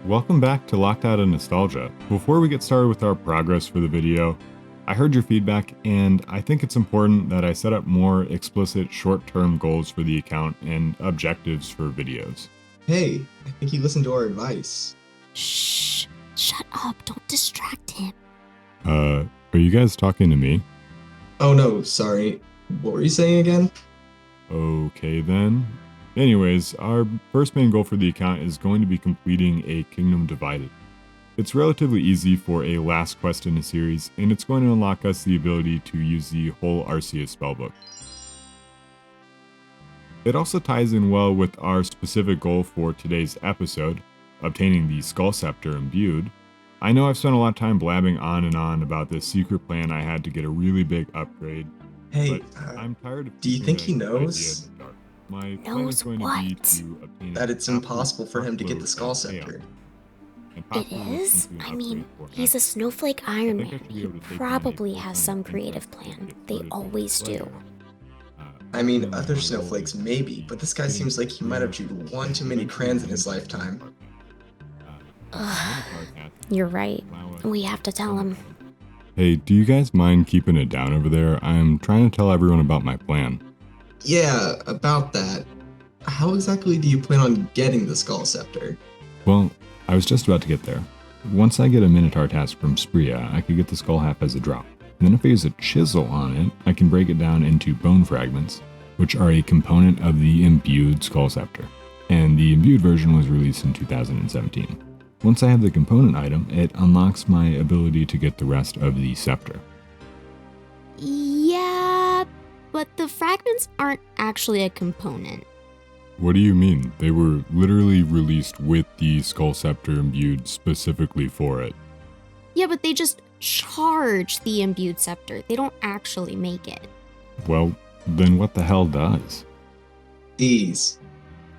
Welcome back to Locked Out of Nostalgia. Before we get started with our progress for the video, I heard your feedback and I think it's important that I set up more explicit short-term goals for the account and objectives for videos. Hey, I think he listened to our advice. Shh, shut up, don't distract him. Are you guys talking to me? Oh no, sorry. What were you saying again? Okay then. Anyways, our first main goal for the account is going to be completing a Kingdom Divided. It's relatively easy for a last quest in the series, and it's going to unlock us the ability to use the whole Arceuus spellbook. It also ties in well with our specific goal for today's episode, obtaining the Skull Scepter imbued. I know I've spent a lot of time blabbing on and on about this secret plan I had to get a really big upgrade, Hey, but I'm tired of do you keeping think he that idea knows? in the dark. My plan is Knows going to be what? to obtain That it's an impossible for him to get the Skull absolute Scepter. and It possibly is? simply an I upgrade mean, for he's a him. snowflake I think I ironman. should be He able to take probably my has full-time some income creative and plan. get They started always later. do. I mean, Currently other my snowflakes goal is maybe, to but this guy getting seems like he might have chewed one too many crayons in his lifetime. You're right. We have to tell him. Hey, do you guys mind keeping it down over there? I'm trying to tell everyone about my plan. Yeah, about that. How exactly do you plan on getting the Skull Scepter? Well, I was just about to get there. Once I get a Minotaur task from Spria, I could get the skull half as a drop. And then if I use a chisel on it, I can break it down into bone fragments, which are a component of the imbued Skull Scepter. And the imbued version was released in 2017. Once I have the component item, it unlocks my ability to get the rest of the scepter. Yeah, but the fragments aren't actually a component. What do you mean? They were literally released with the Skull Scepter imbued specifically for it. Yeah, but they just charge the imbued scepter. They don't actually make it. Well, then what the hell does? These.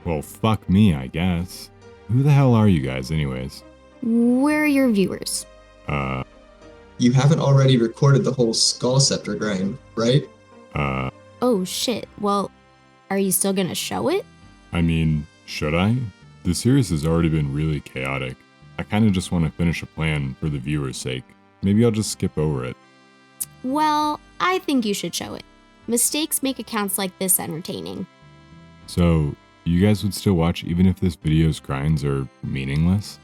Well, fuck me, I guess. Who the hell are you guys anyways? We're your viewers. You haven't already recorded the whole Skull Scepter grind, right? Oh shit, well, are you still gonna show it? I mean, should I? The series has already been really chaotic. I kinda just want to finish a plan for the viewer's sake. Maybe I'll just skip over it. Well, I think you should show it. Mistakes make accounts like this entertaining. So, you guys would still watch even if this video's grinds are meaningless?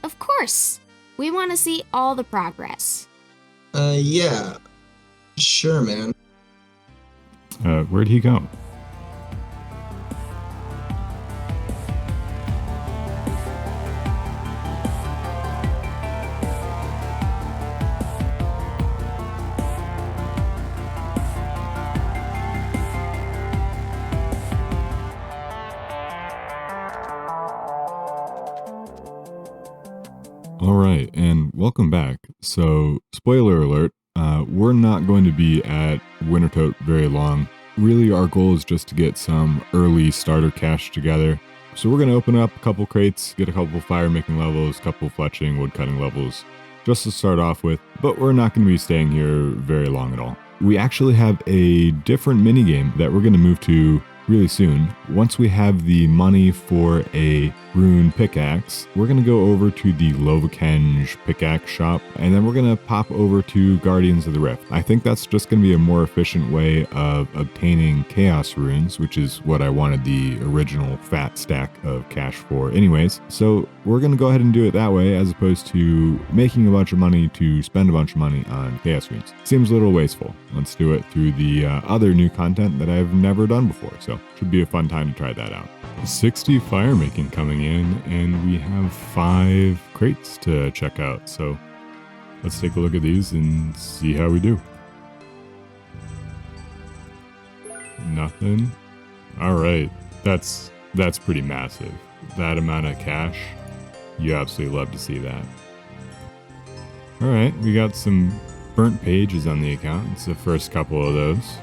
Of course. We want to see all the progress. Yeah. Sure, man. Where'd he go? Alright, and welcome back. So, spoiler alert, we're not going to be at Wintertodt very long. Really, our goal is just to get some early starter cash together. So we're going to open up a couple crates, get a couple fire making levels, couple fletching, wood cutting levels, just to start off with, but we're not going to be staying here very long at all. We actually have a different minigame that we're going to move to really soon. Once we have the money for a rune pickaxe, we're going to go over to the Lovakenge pickaxe shop, and then we're going to pop over to Guardians of the Rift. I think that's just going to be a more efficient way of obtaining chaos runes, which is what I wanted the original fat stack of cash for anyways. So we're going to go ahead and do it that way, as opposed to making a bunch of money to spend a bunch of money on chaos runes. Seems a little wasteful. Let's do it through the other new content that I've never done before, so should be a fun time to try that out. 60 fire making coming in, and we have 5 crates to check out, so let's take a look at these and see how we do. Nothing. All right, that's pretty massive. That amount of cash, you absolutely love to see that. All right, we got some burnt pages on the account. It's the first couple of those.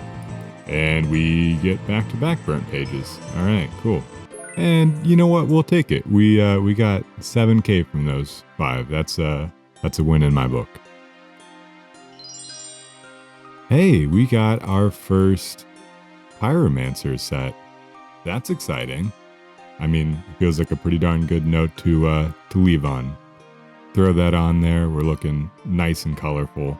And we get back-to-back burnt pages. All right, cool. And you know what? We'll take it. We got 7K from those 5. That's a win in my book. Hey, we got our first Pyromancer set. That's exciting. I mean, it feels like a pretty darn good note to leave on. Throw that on there. We're looking nice and colorful.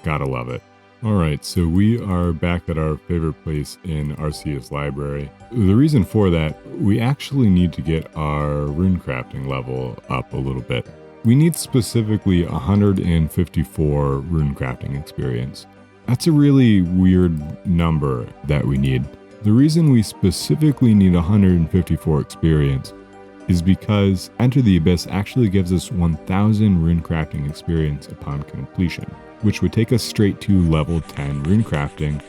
Gotta love it. All right, so we are back at our favorite place in Arceuus library. The reason for that, we actually need to get our rune crafting level up a little bit. We need specifically 154 rune crafting experience. That's a really weird number that we need. The reason we specifically need 154 experience is because Enter the Abyss actually gives us 1000 rune crafting experience upon completion, which would take us straight to level 10 rune crafting.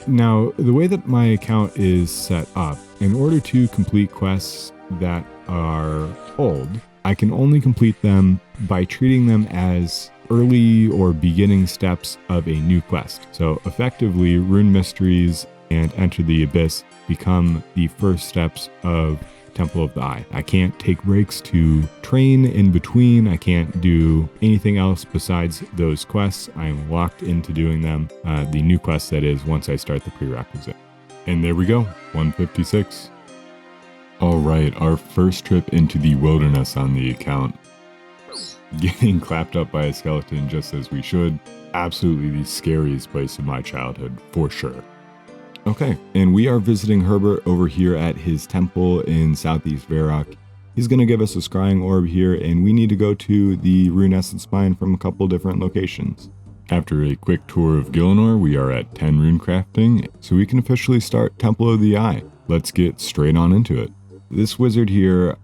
Now, the way that my account is set up, in order to complete quests that are old, I can only complete them by treating them as early or beginning steps of a new quest. So effectively, Rune Mysteries and Enter the Abyss become the first steps of Temple of the Eye. I can't take breaks to train in between. I can't do anything else besides those quests. I am locked into doing them, the new quest that is, once I start the prerequisite. And there we go, 156. All right, our first trip into the wilderness on the account. Getting clapped up by a skeleton just as we should. Absolutely the scariest place of my childhood, for sure. Okay, and we are visiting Herbert over here at his temple in Southeast Varrock. He's going to give us a scrying orb here, and we need to go to the rune essence mine from a couple different locations. After a quick tour of Gillinor, we are at 10 rune crafting, so we can officially start Temple of the Eye. Let's get straight on into it. This wizard here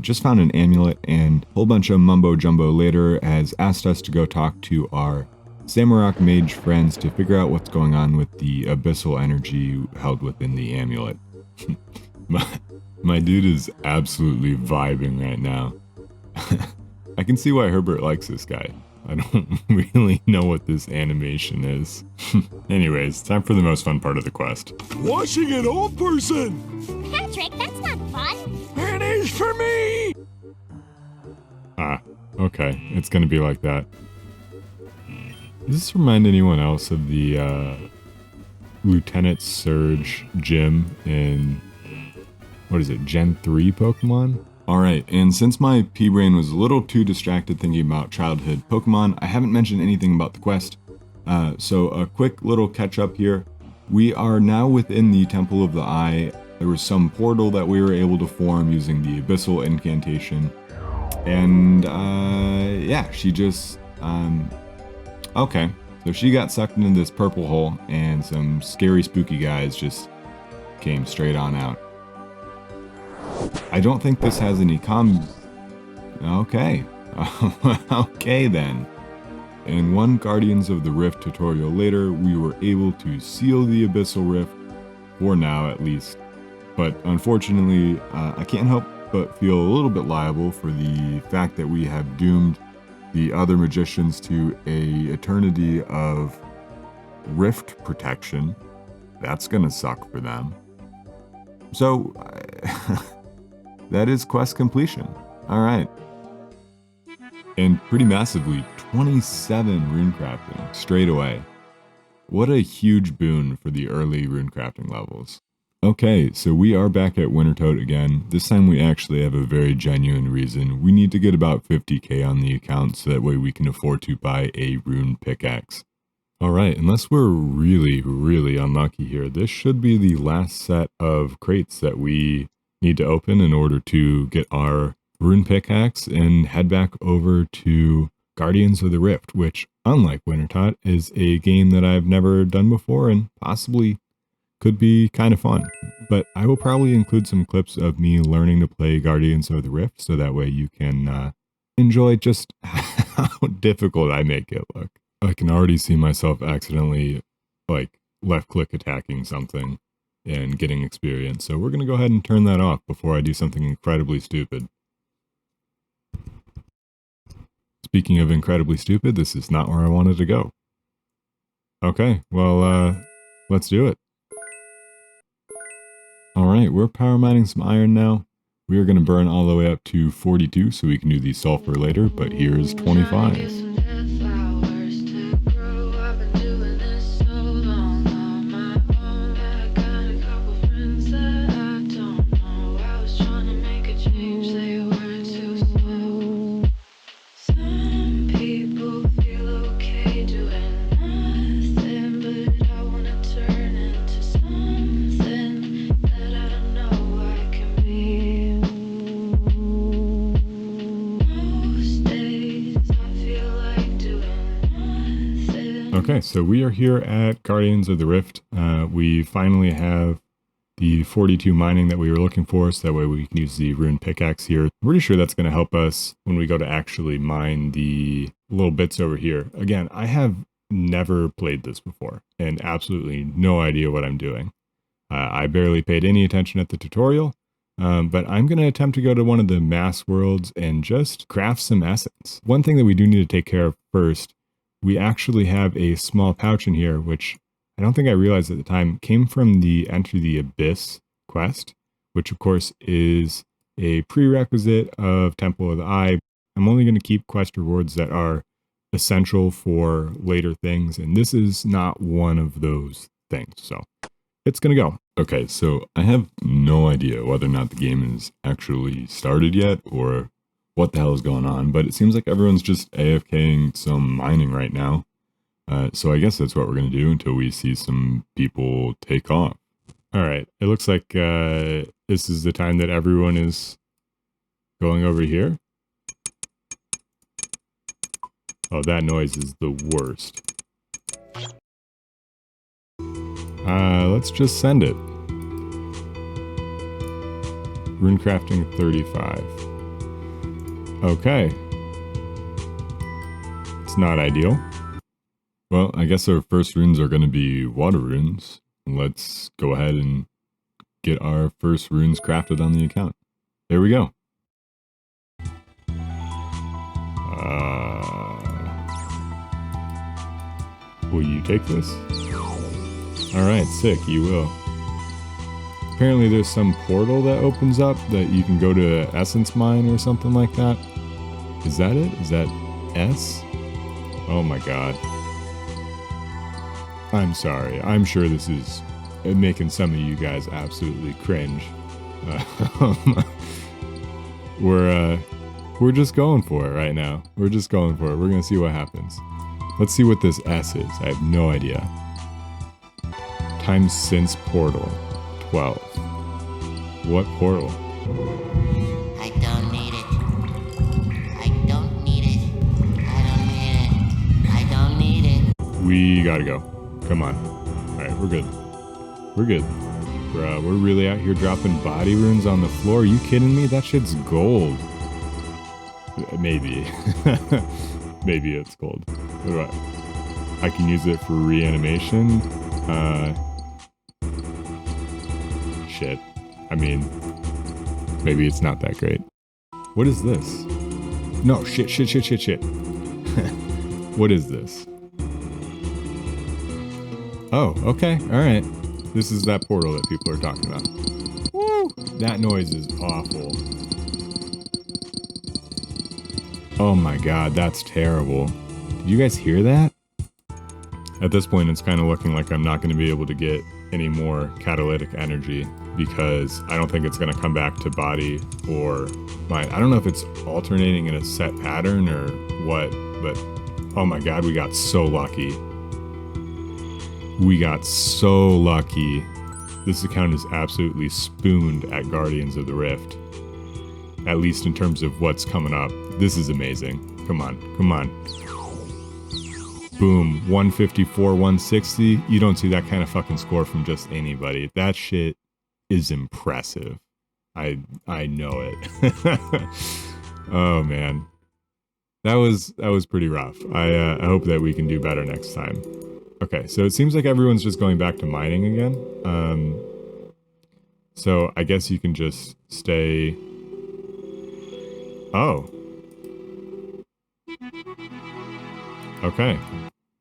just found an amulet, and a whole bunch of mumbo jumbo later has asked us to go talk to our Samurok mage friends to figure out what's going on with the abyssal energy held within the amulet. my dude is absolutely vibing right now. I can see why Herbert likes this guy. I don't really know what this animation is. Anyways, time for the most fun part of the quest. Washing an old person! Patrick, that's not fun. It is for me! Ah, okay. It's gonna be like that. Does this remind anyone else of the Lieutenant Surge gym in, what is it, Gen 3 Pokemon? Alright, and since my P-brain was a little too distracted thinking about childhood Pokemon, I haven't mentioned anything about the quest. So a quick little catch up here. We are now within the Temple of the Eye. There was some portal that we were able to form using the Abyssal Incantation. And yeah, she just... Okay, so she got sucked into this purple hole, and some scary, spooky guys just came straight on out. I don't think this has any Okay. Okay then. In one Guardians of the Rift tutorial later, we were able to seal the Abyssal Rift, for now at least. But unfortunately, I can't help but feel a little bit liable for the fact that we have doomed the other magicians to a eternity of rift protection. That's gonna suck for them. So, that is quest completion. Alright. And pretty massively, 27 rune crafting straight away. What a huge boon for the early rune crafting levels. Okay, so we are back at Wintertodt again. This time we actually have a very genuine reason. We need to get about 50k on the account so that way we can afford to buy a rune pickaxe. Alright, unless we're really, really unlucky here, this should be the last set of crates that we need to open in order to get our rune pickaxe and head back over to Guardians of the Rift, which, unlike Wintertodt, is a game that I've never done before and possibly could be kind of fun. But I will probably include some clips of me learning to play Guardians of the Rift so that way you can enjoy just how difficult I make it look. I can already see myself accidentally like left click attacking something and getting experience. So we're going to go ahead and turn that off before I do something incredibly stupid. Speaking of incredibly stupid, this is not where I wanted to go. Okay, well, let's do it. Alright, we're power mining some iron now. We are going to burn all the way up to 42 so we can do the sulfur later, but here's 25. Make a Okay, so we are here at Guardians of the Rift. We finally have the 42 mining that we were looking for, so that way we can use the rune pickaxe here. I'm pretty sure that's going to help us when we go to actually mine the little bits over here. Again, I have never played this before and absolutely no idea what I'm doing. I barely paid any attention at the tutorial, but I'm going to attempt to go to one of the mass worlds and just craft some essence. One thing that we do need to take care of first, we actually have a small pouch in here, which I don't think I realized at the time came from the Enter the Abyss quest, which of course is a prerequisite of Temple of the Eye. I'm only going to keep quest rewards that are essential for later things, and this is not one of those things, so it's going to go. Okay, so I have no idea whether or not the game is actually started yet or what the hell is going on, but it seems like everyone's just AFKing some mining right now. So I guess that's what we're going to do until we see some people take off. All right, it looks like this is the time that everyone is going over here. Oh, that noise is the worst. Let's just send it. Runecrafting 35. Okay. It's not ideal. Well, I guess our first runes are going to be water runes. Let's go ahead and get our first runes crafted on the account. There we go. Will you take this? Alright, sick, you will. Apparently there's some portal that opens up that you can go to Essence Mine or something like that. Is that it? Is that S? Oh my god. I'm sorry. I'm sure this is making some of you guys absolutely cringe. We're just going for it right now. We're just going for it. We're gonna see what happens. Let's see what this S is. I have no idea. Time since portal 12. What portal? I don't need it. I don't need it. I don't need it. I don't need it. We gotta go. Come on. Alright, we're good. We're good. Bruh, we're really out here dropping body runes on the floor. Are you kidding me? That shit's gold. Maybe. Maybe it's gold. I can use it for reanimation. Shit. I mean, maybe it's not that great. What is this? No, shit. What is this? Oh, okay, alright. This is that portal that people are talking about. Woo! That noise is awful. Oh my god, that's terrible. Did you guys hear that? At this point, it's kind of looking like I'm not going to be able to get any more catalytic energy because I don't think it's going to come back to body or mind. I don't know if it's alternating in a set pattern or what, but oh my god, we got so lucky. We got so lucky. This account is absolutely spooned at Guardians of the Rift. At least in terms of what's coming up. This is amazing. Come on, come on. Boom, 154, 160. You don't see that kind of fucking score from just anybody. That shit is impressive. I know it. Oh man. That was pretty rough. I hope that we can do better next time. Okay, so it seems like everyone's just going back to mining again. So I guess you can just stay. Oh. Okay.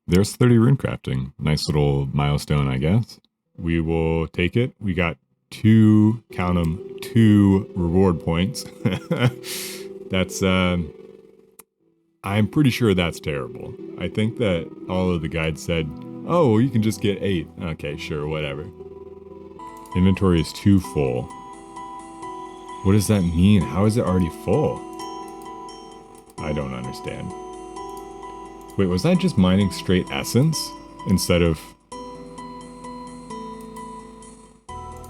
There's 30 rune crafting. Nice little milestone, I guess. We will take it. We got 2, count them, 2 reward points. That's, I'm pretty sure that's terrible. I think that all of the guides said, oh, well, you can just get 8. Okay, sure, whatever. Inventory is too full. What does that mean? How is it already full? I don't understand. Wait, was I just mining straight essence instead of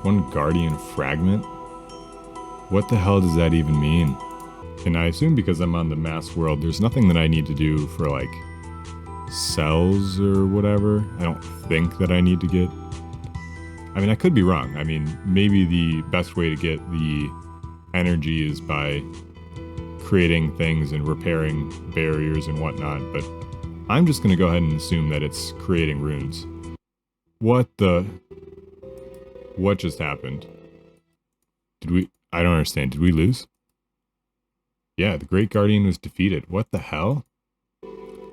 1 guardian fragment? What the hell does that even mean? And I assume because I'm on the mass world, there's nothing that I need to do for like cells or whatever. I don't think that I need to get... I mean, I could be wrong. I mean, maybe the best way to get the energy is by creating things and repairing barriers and whatnot, but I'm just going to go ahead and assume that it's creating runes. What just happened? I don't understand. Did we lose? Yeah, the Great Guardian was defeated. What the hell?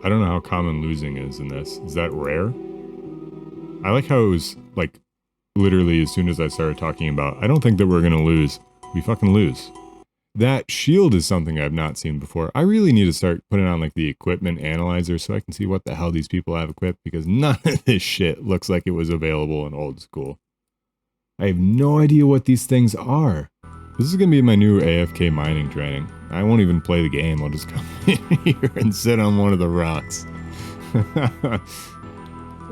I don't know how common losing is in this. Is that rare? I like how it was, like, literally as soon as I started talking about, I don't think that we're gonna lose. We fucking lose. That shield is something I've not seen before. I really need to start putting on, like, the equipment analyzer so I can see what the hell these people have equipped, because none of this shit looks like it was available in Old School. I have no idea what these things are. This is going to be my new AFK mining training. I won't even play the game. I'll just come in here and sit on one of the rocks.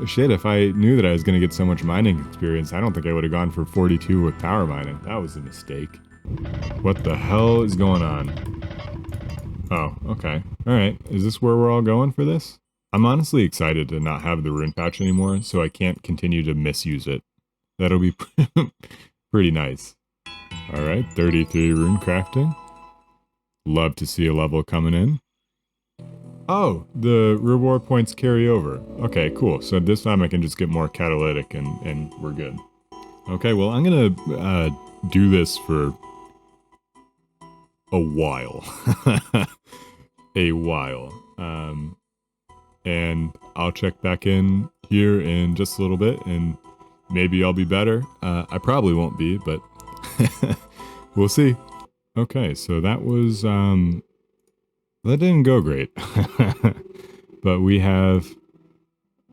Shit, if I knew that I was going to get so much mining experience, I don't think I would have gone for 42 with power mining. That was a mistake. What the hell is going on? Oh, okay. Alright, is this where we're all going for this? I'm honestly excited to not have the rune pouch anymore, so I can't continue to misuse it. That'll be pretty nice. Alright, 33 rune crafting. Love to see a level coming in. Oh, the reward points carry over. Okay, cool. So this time I can just get more catalytic and we're good. Okay, well I'm gonna do this for a while. A while. And I'll check back in here in just a little bit and maybe I'll be better. I probably won't be, but we'll see. Okay, so that was, that didn't go great. But we have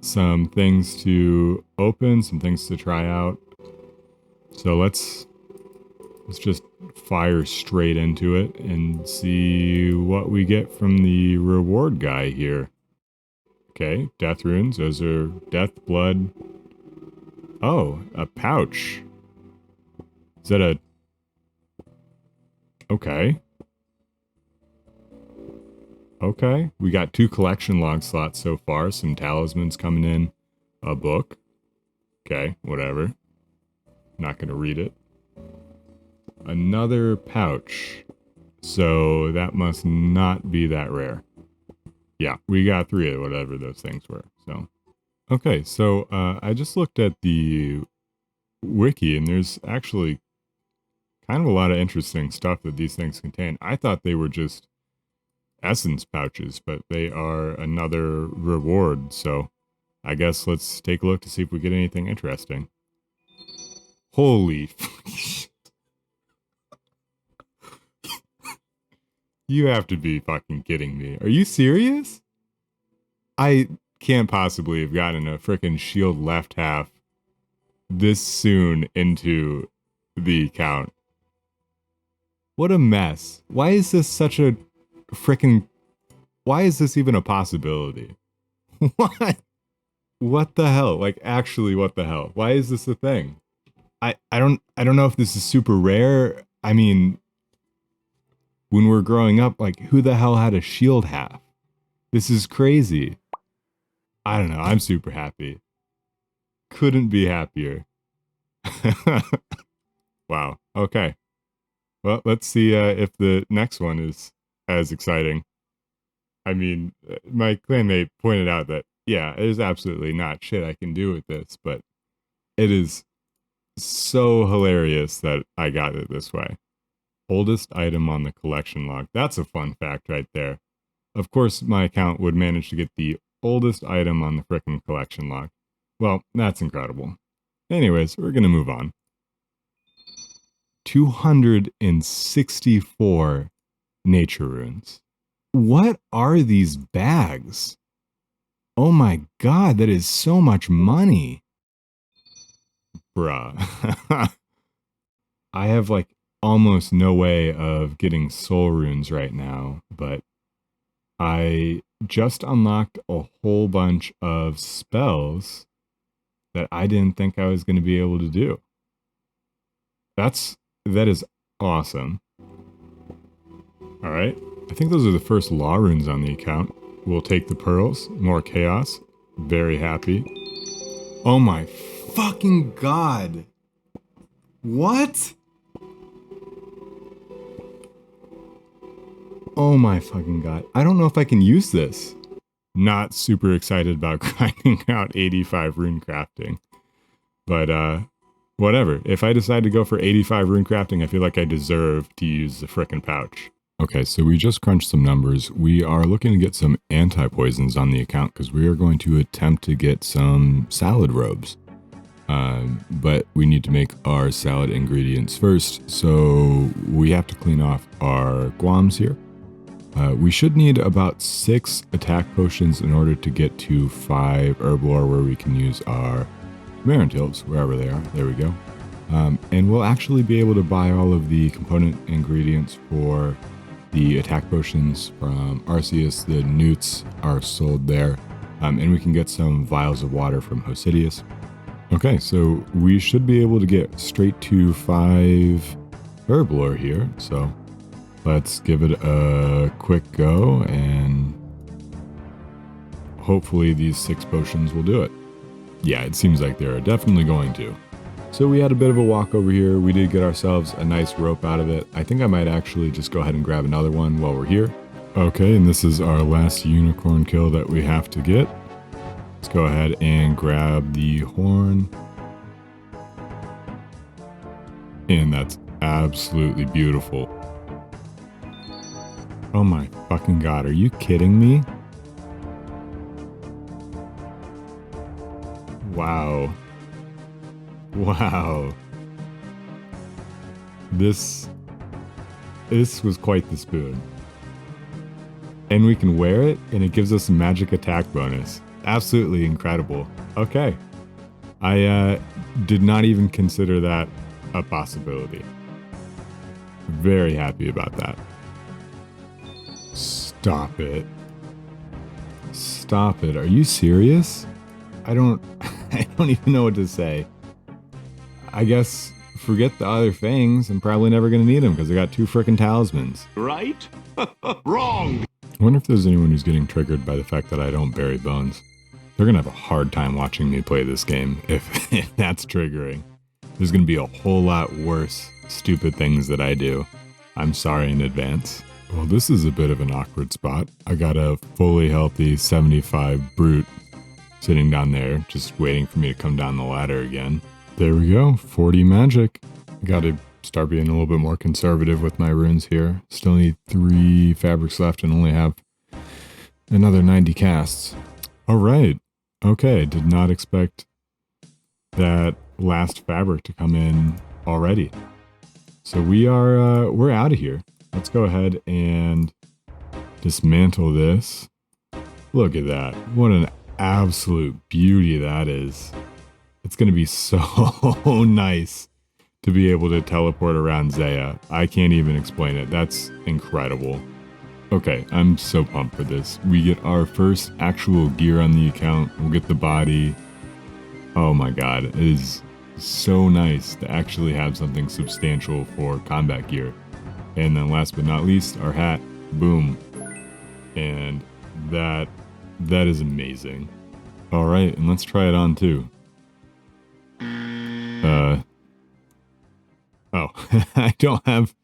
some things to open, some things to try out. So let's just fire straight into it and see what we get from the reward guy here. Okay, death runes, those are death, blood. Oh, a pouch. Is that a... Okay. Okay, we got 2 collection log slots so far, some talismans coming in, a book. Okay, whatever. Not gonna read it. Another pouch. So that must not be that rare. Yeah, we got 3 of whatever those things were, so. Okay, so I just looked at the wiki and there's actually kind of a lot of interesting stuff that these things contain. I thought they were just essence pouches, but they are another reward, so I guess let's take a look to see if we get anything interesting. Holy You have to be fucking kidding me. Are you serious? I can't possibly have gotten a frickin' shield left half this soon into the account. What a mess. Why is this such a frickin'... Why is this even a possibility? What? What the hell? Like, actually, what the hell? Why is this a thing? I don't know if this is super rare. I mean, when we're growing up, like, who the hell had a shield half? This is crazy. I don't know. I'm super happy. Couldn't be happier. Wow. Okay. Well, let's see if the next one is as exciting. I mean, my clanmate pointed out that, yeah, there's absolutely not shit I can do with this, but it is so hilarious that I got it this way. Oldest item on the collection log. That's a fun fact right there. Of course, my account would manage to get the oldest item on the frickin' collection log. Well, that's incredible. Anyways, we're gonna move on. 264 nature runes. What are these bags? Oh my god, that is so much money. Bruh. I have like almost no way of getting soul runes right now, but I just unlocked a whole bunch of spells that I didn't think I was going to be able to do. That is awesome. All right. I think those are the first law runes on the account. We'll take the pearls. More chaos. Very happy. Oh my fucking god. What? Oh my fucking god. I don't know if I can use this. Not super excited about grinding out 85 rune crafting. But, whatever. If I decide to go for 85 rune crafting, I feel like I deserve to use the frickin' pouch. Okay, so we just crunched some numbers. We are looking to get some anti-poisons on the account because we are going to attempt to get some salad robes. But we need to make our salad ingredients first, so we have to clean off our guams here. We should need about 6 attack potions in order to get to 5 herb lore where we can use our Marintills, wherever they are. There we go. And we'll actually be able to buy all of the component ingredients for the attack potions from Arceuus. The newts are sold there. And we can get some vials of water from Hosidius. Okay, so we should be able to get straight to 5 herb lore here. So let's give it a quick go, and hopefully these 6 potions will do it. Yeah, it seems like they're definitely going to. So we had a bit of a walk over here. We did get ourselves a nice rope out of it. I think I might actually just go ahead and grab another one while we're here. Okay, and this is our last unicorn kill that we have to get. Let's go ahead and grab the horn. And that's absolutely beautiful. Oh my fucking god, are you kidding me? Wow. Wow. This was quite the spoon. And we can wear it, and it gives us a magic attack bonus. Absolutely incredible. Okay. I did not even consider that a possibility. Very happy about that. Stop it. Stop it. Are you serious? I don't even know what to say. I guess forget the other things. I'm probably never going to need them because I got 2 frickin' talismans. Right? Wrong! I wonder if there's anyone who's getting triggered by the fact that I don't bury bones. They're going to have a hard time watching me play this game if that's triggering. There's going to be a whole lot worse stupid things that I do. I'm sorry in advance. Well, this is a bit of an awkward spot. I got a fully healthy 75 brute sitting down there, just waiting for me to come down the ladder again. There we go, 40 magic. Gotta start being a little bit more conservative with my runes here. Still need 3 fabrics left and only have another 90 casts. All right, okay, did not expect that last fabric to come in already. So we're out of here. Let's go ahead and dismantle this. Look at that. What an absolute beauty that is. It's going to be so nice to be able to teleport around Zaya. I can't even explain it. That's incredible. Okay, I'm so pumped for this. We get our first actual gear on the account. We'll get the body. Oh my god, it is so nice to actually have something substantial for combat gear. And then last but not least, our hat. Boom. And that is amazing. All right, and let's try it on too. Oh, I don't have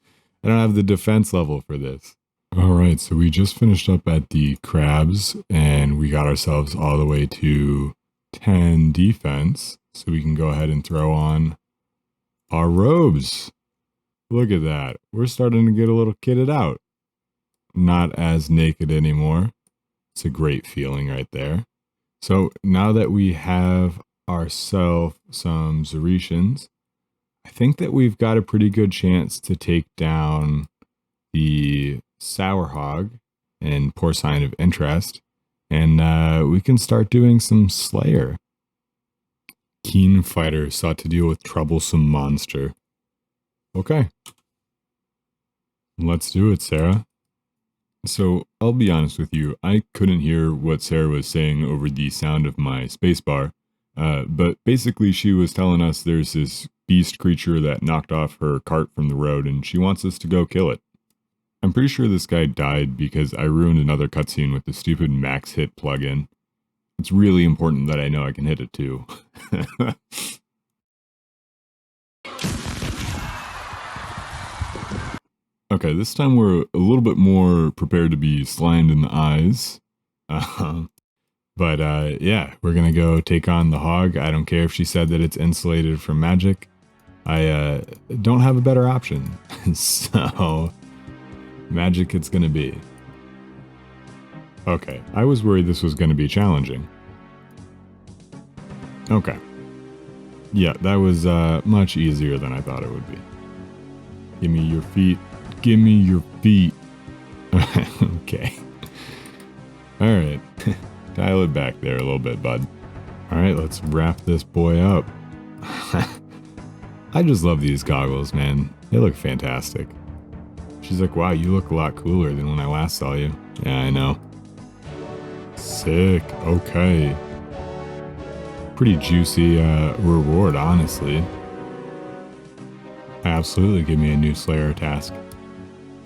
the defense level for this. All right, so we just finished up at the crabs and we got ourselves all the way to 10 defense. So we can go ahead and throw on our robes. Look at that. We're starting to get a little kitted out. Not as naked anymore. It's a great feeling right there. So now that we have ourselves some Zeretians, I think that we've got a pretty good chance to take down the Sour Hog and Poor Sign of Interest. And we can start doing some Slayer. Keen Fighter sought to deal with troublesome monster. Okay. Let's do it, Sarah. So, I'll be honest with you, I couldn't hear what Sarah was saying over the sound of my spacebar, but basically she was telling us there's this beast creature that knocked off her cart from the road and she wants us to go kill it. I'm pretty sure this guy died because I ruined another cutscene with the stupid max hit plugin. It's really important that I know I can hit it too. Okay, this time we're a little bit more prepared to be slimed in the eyes. Yeah, we're gonna go take on the hog. I don't care if she said that it's insulated from magic. I don't have a better option. So, magic it's gonna be. Okay, I was worried this was gonna be challenging. Okay. Yeah, that was much easier than I thought it would be. Give me your feet. Give me your feet. Okay. Alright. Dial it back there a little bit, bud. Alright, let's wrap this boy up. I just love these goggles, man. They look fantastic. She's like, wow, you look a lot cooler than when I last saw you. Yeah, I know. Sick. Okay. Pretty juicy reward, honestly. Absolutely give me a new Slayer task.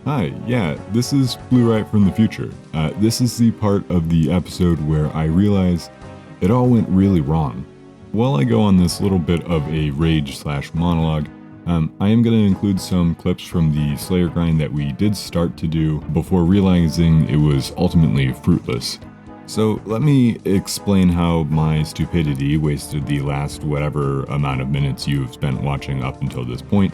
Hi, yeah, this is Blue Right from the future. This is the part of the episode where I realize it all went really wrong. While I go on this little bit of a rage/monologue, I am going to include some clips from the Slayer grind that we did start to do before realizing it was ultimately fruitless. So let me explain how my stupidity wasted the last whatever amount of minutes you've spent watching up until this point.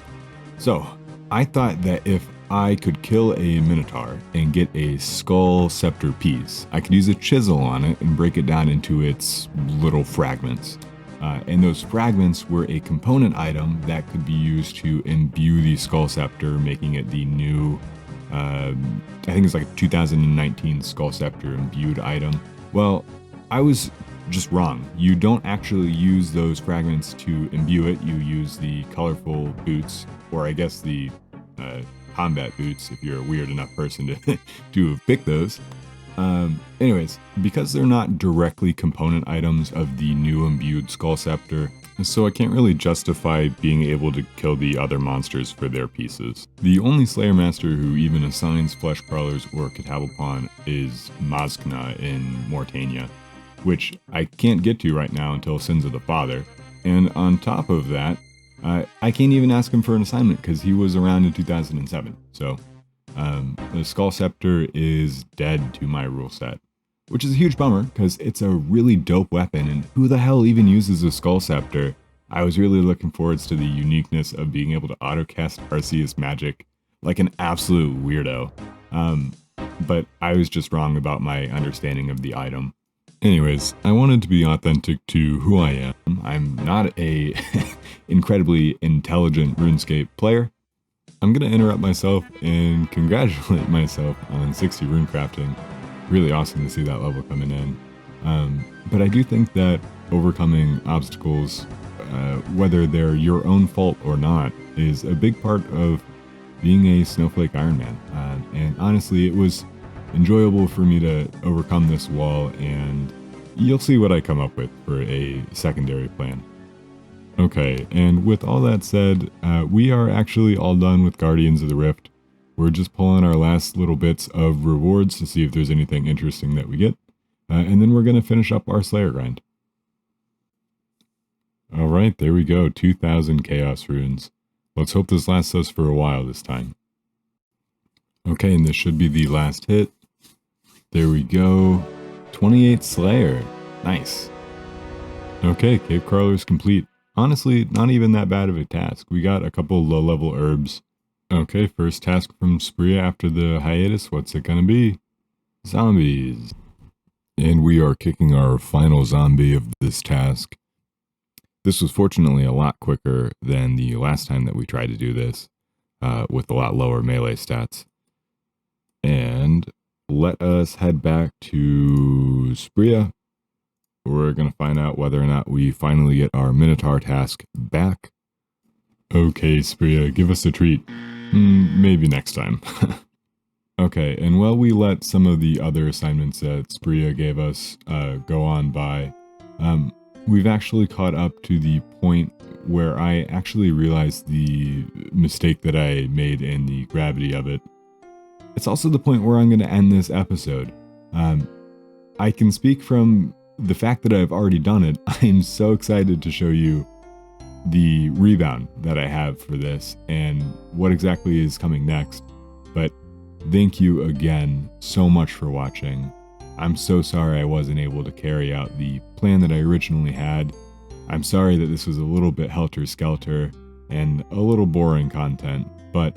So, I thought that if I could kill a Minotaur and get a skull scepter piece, I could use a chisel on it and break it down into its little fragments. And those fragments were a component item that could be used to imbue the skull scepter, making it the new, I think it's like a 2019 skull scepter imbued item. Well, I was just wrong. You don't actually use those fragments to imbue it. You use the colorful boots, or I guess the combat boots if you're a weird enough person to have picked those. Anyways, because they're not directly component items of the new imbued skull scepter, so I can't really justify being able to kill the other monsters for their pieces. The only Slayer Master who even assigns flesh crawlers or Catalpon is Mazkna in Mortania, which I can't get to right now until Sins of the Father. And on top of that, I can't even ask him for an assignment because he was around in 2007. So the Skull Scepter is dead to my rule set, which is a huge bummer because it's a really dope weapon, and who the hell even uses a Skull Scepter? I was really looking forward to the uniqueness of being able to autocast Arceuus magic like an absolute weirdo. But I was just wrong about my understanding of the item. Anyways, I wanted to be authentic to who I am. I'm not a incredibly intelligent RuneScape player. I'm going to interrupt myself and congratulate myself on 60 rune crafting. Really awesome to see that level coming in. But I do think that overcoming obstacles, whether they're your own fault or not, is a big part of being a snowflake Ironman. And honestly, it was enjoyable for me to overcome this wall, and you'll see what I come up with for a secondary plan. Okay, and with all that said, we are actually all done with Guardians of the Rift. We're just pulling our last little bits of rewards to see if there's anything interesting that we get, and then we're going to finish up our Slayer grind. Alright, there we go, 2,000 Chaos Runes. Let's hope this lasts us for a while this time. Okay, and this should be the last hit. There we go. 28 Slayer. Nice. Okay, Cave Crawler's complete. Honestly, not even that bad of a task. We got a couple low-level herbs. Okay, first task from Spria after the hiatus. What's it gonna be? Zombies. And we are kicking our final zombie of this task. This was fortunately a lot quicker than the last time that we tried to do this, with a lot lower melee stats. And let us head back to Spria. We're going to find out whether or not we finally get our Minotaur task back. Okay, Spria, give us a treat. Maybe next time. Okay, and while we let some of the other assignments that Spria gave us go on by, we've actually caught up to the point where I actually realized the mistake that I made in the gravity of it. it's also the point where I'm going to end this episode. I can speak from the fact that I've already done it. I'm so excited to show you the rebound that I have for this and what exactly is coming next. But thank you again so much for watching. I'm so sorry I wasn't able to carry out the plan that I originally had. I'm sorry that this was a little bit helter-skelter and a little boring content, but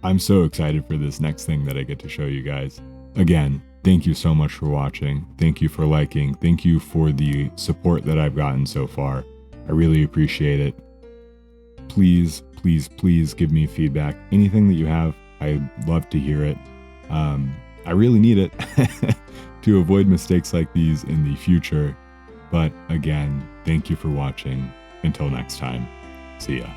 I'm so excited for this next thing that I get to show you guys. Again, thank you so much for watching. Thank you for liking. Thank you for the support that I've gotten so far. I really appreciate it. Please, please, please give me feedback. Anything that you have, I'd love to hear it. I really need it to avoid mistakes like these in the future. But again, thank you for watching. Until next time, see ya.